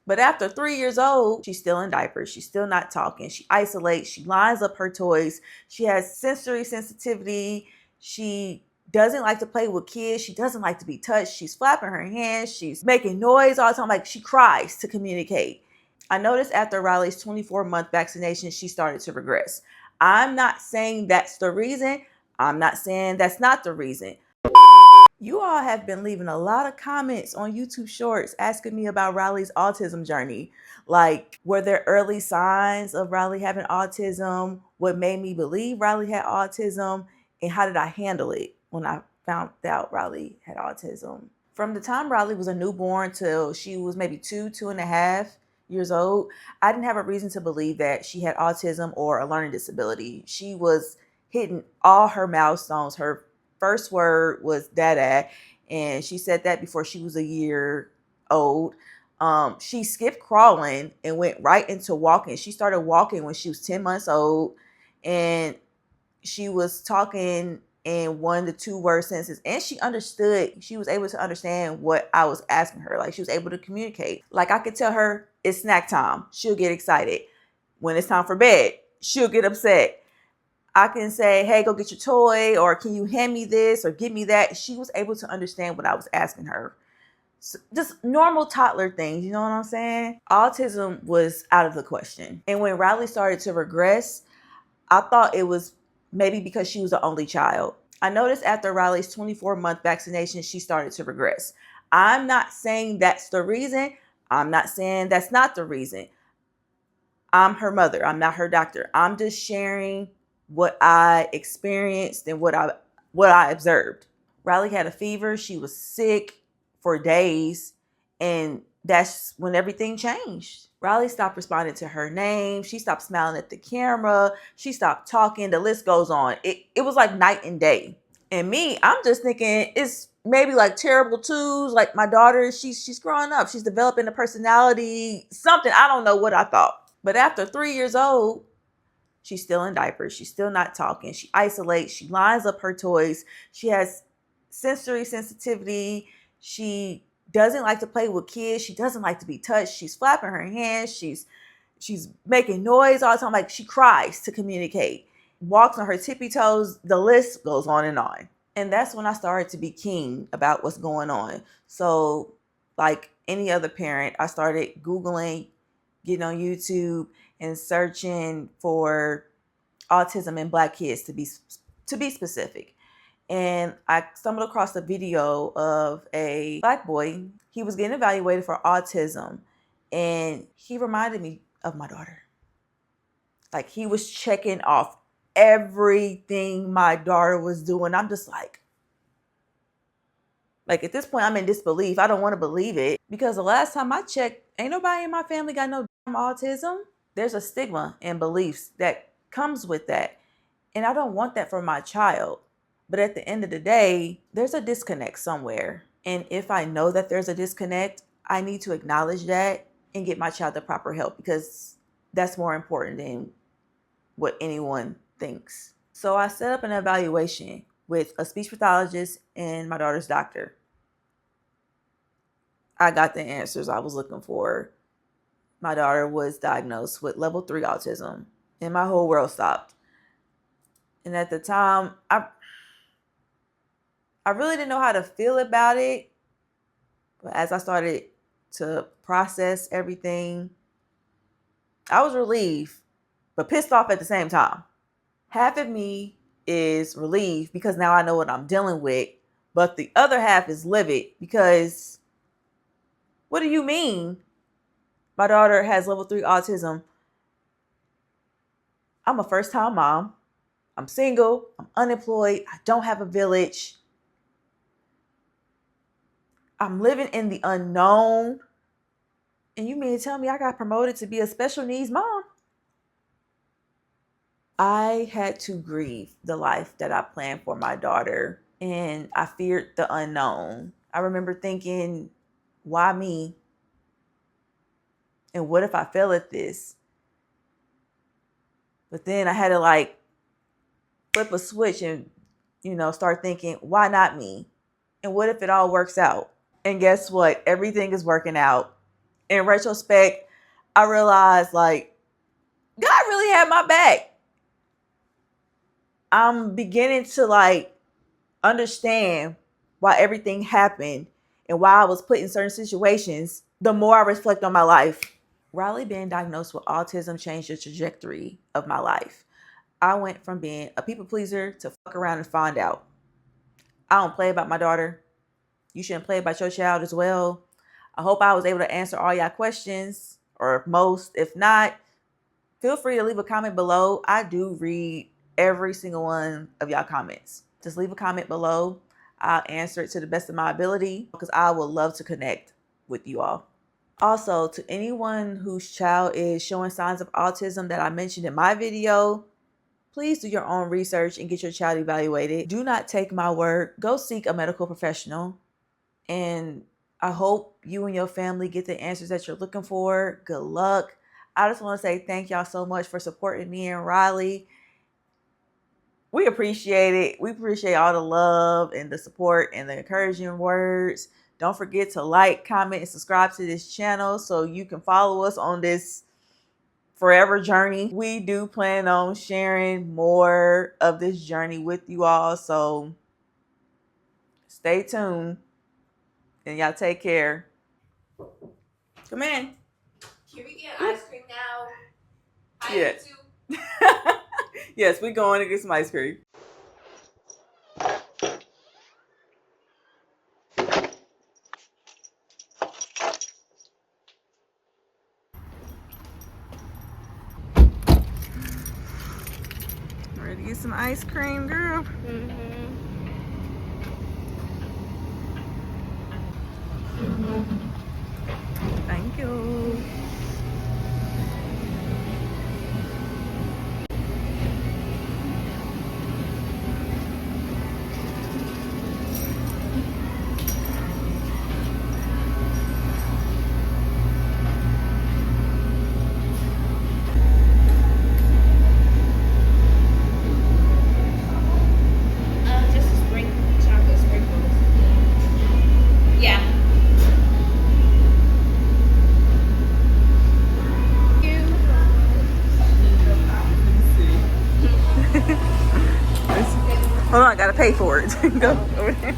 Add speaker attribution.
Speaker 1: But after 3 years old, she's still in diapers. She's still not talking. She isolates. She lines up her toys. She has sensory sensitivity. She doesn't like to play with kids. She doesn't like to be touched. She's flapping her hands. She's making noise all the time. Like, she cries to communicate. I noticed after Riley's 24-month vaccination, she started to regress. I'm not saying that's the reason. I'm not saying that's not the reason. You all have been leaving a lot of comments on YouTube Shorts asking me about Riley's autism journey. Like, were there early signs of Riley having autism? What made me believe Riley had autism? And how did I handle it when I found out Riley had autism? From the time Riley was a newborn till she was maybe 2.5 years old, I didn't have a reason to believe that she had autism or a learning disability. She was hitting all her milestones. Her first word was dada, and she said that before she was a year old. She skipped crawling and went right into walking. She started walking when she was 10 months old, and she was talking in 1 to 2 word sentences, and she understood. She was able to understand what I was asking her. Like, she was able to communicate. Like, I could tell her it's snack time. She'll get excited. When it's time for bed, she'll get upset. I can say, hey, go get your toy, or can you hand me this or give me that? She was able to understand what I was asking her. So just normal toddler things, you know what I'm saying? Autism was out of the question. And when Riley started to regress, I thought it was maybe because she was the only child. I noticed after Riley's 24-month vaccination, she started to regress. I'm not saying that's the reason. I'm not saying that's not the reason. I'm her mother. I'm not her doctor. I'm just sharing what I experienced and what I observed. Riley had a fever. She was sick for days, and that's when everything changed. Riley stopped responding to her name. She stopped smiling at the camera. She stopped talking. The list goes on. It was like night and day. And me, I'm just thinking it's maybe like terrible twos. Like, my daughter, she's growing up. She's developing a personality, something. I don't know what I thought. But after 3 years old, she's still in diapers. She's still not talking. She isolates. She lines up her toys. She has sensory sensitivity. She doesn't like to play with kids. She doesn't like to be touched. She's flapping her hands. She's making noise all the time. Like, she cries to communicate. Walks on her tippy toes. The list goes on and on. And that's when I started to be keen about what's going on. So, like any other parent, I started Googling, getting on YouTube, and searching for autism in Black kids, to be specific. And I stumbled across a video of a Black boy. He was getting evaluated for autism, and he reminded me of my daughter. Like, he was checking off everything my daughter was doing. I'm just like at this point, I'm in disbelief. I don't want to believe it, because the last time I checked, ain't nobody in my family got no damn autism. There's a stigma and beliefs that comes with that. And I don't want that for my child. But at the end of the day, there's a disconnect somewhere. And if I know that there's a disconnect, I need to acknowledge that and get my child the proper help, because that's more important than what anyone thinks. So I set up an evaluation with a speech pathologist and my daughter's doctor. I got the answers I was looking for. My daughter was diagnosed with level 3 autism, and my whole world stopped. And at the time, I really didn't know how to feel about it. But as I started to process everything, I was relieved, but pissed off at the same time. Half of me is relieved because now I know what I'm dealing with, but the other half is livid because, what do you mean my daughter has level 3 autism? I'm a first-time mom. I'm single. I'm unemployed. I don't have a village. I'm living in the unknown. And you mean to tell me I got promoted to be a special needs mom? I had to grieve the life that I planned for my daughter, and I feared the unknown. I remember thinking, why me? And what if I fail at this? But then I had to flip a switch and, start thinking, why not me? And what if it all works out? And guess what? Everything is working out. in retrospect, I realized like God really had my back. I'm beginning to like understand why everything happened and why I was put in certain situations the more I reflect on my life. Riley being diagnosed with autism changed the trajectory of my life. I went from being a people pleaser to fuck around and find out. I don't play about my daughter. You shouldn't play about your child as well. I hope I was able to answer all y'all questions, or most. If not, feel free to leave a comment below. I do read every single one of y'all comments. Just leave a comment below. I'll answer it to the best of my ability because I would love to connect with you all. Also, to anyone whose child is showing signs of autism that I mentioned in my video, please do your own research and get your child evaluated. Do not take my word. Go seek a medical professional. And I hope you and your family get the answers that you're looking for. Good luck. I just want to say thank y'all so much for supporting me and Riley. We appreciate it. We appreciate all the love and the support and the encouraging words. Don't forget to like, comment, and subscribe to this channel so you can follow us on this forever journey. We do plan on sharing more of this journey with you all. So stay tuned and y'all take care. Come in.
Speaker 2: Can we get ice cream now?
Speaker 1: Yeah. Yes, we're going to get some ice cream. Ready to get some ice cream, girl?
Speaker 2: Mm-hmm.
Speaker 1: Thank you.
Speaker 2: Just chocolate sprinkles. Yeah.
Speaker 1: Hold on, I gotta pay for it. Go over there.